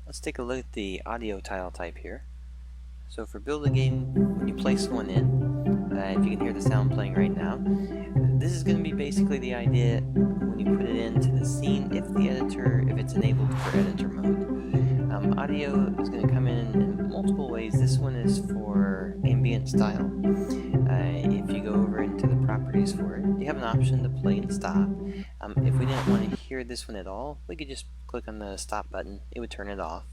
Let's take a look at the audio tile type here. So for build a game, when you place one in, if you can hear the sound playing right now, this is going to be basically the idea when you put it into the scene if it's enabled for editor mode. Audio is going to come in multiple ways. This one is for ambient style. If you go over into the properties for it, you have an option to play and stop. If we didn't want to hear this one at all, we could just click on the stop button. It would turn it off.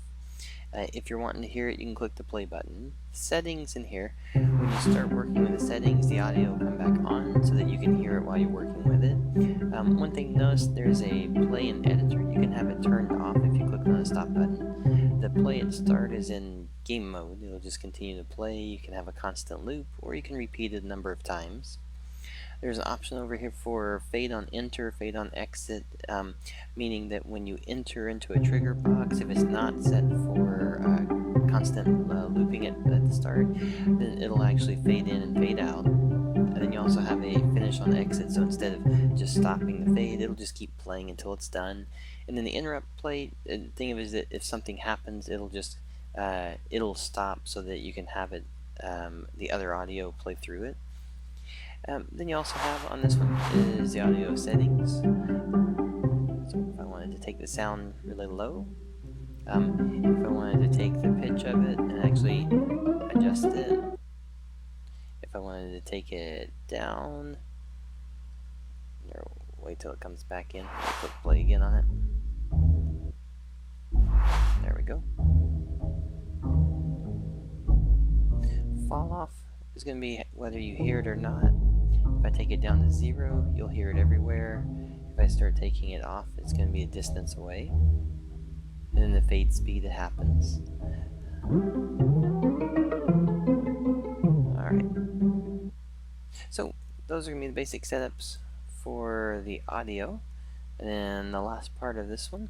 If you're wanting to hear it, you can click the play button. Settings in here, when you start working with the settings, the audio will come back on so that you can hear it while you're working with it. One thing to notice, there's a play and editor. You can have it turned off if you click on the stop button. The play and start is in game mode. It'll just continue to play. You can have a constant loop, or you can repeat it a number of times. There's an option over here for fade on enter, fade on exit, meaning that when you enter into a trigger box, if it's not set for constant looping at the start, then it'll actually fade in and fade out. And then you also have a finish on exit, so instead of just stopping the fade, it'll just keep playing until it's done. And then the interrupt play, the thing of it is that if something happens, it'll just it'll stop so that you can have it the other audio play through it. Then you also have on this one is the audio settings. So if I wanted to take the sound really low, if I wanted to take the pitch of it and actually adjust it, if I wanted to take it down, or wait till it comes back in, I'll click play again on it. There we go. Fall off is going to be whether you hear it or not. If I take it down to 0, you'll hear it everywhere. If I start taking it off, it's going to be a distance away. And then the fade speed that happens. Alright. So, those are going to be the basic setups for the audio. And then the last part of this one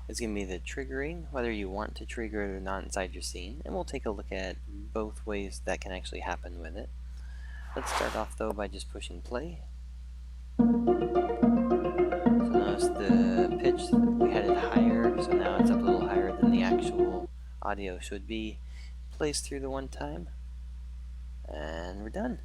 is going to be the triggering, whether you want to trigger it or not inside your scene. And we'll take a look at both ways that can actually happen with it. Let's start off though by just pushing play. So notice the pitch, we had it higher, so now it's up a little higher than the actual audio should be. Plays through the one time, and we're done.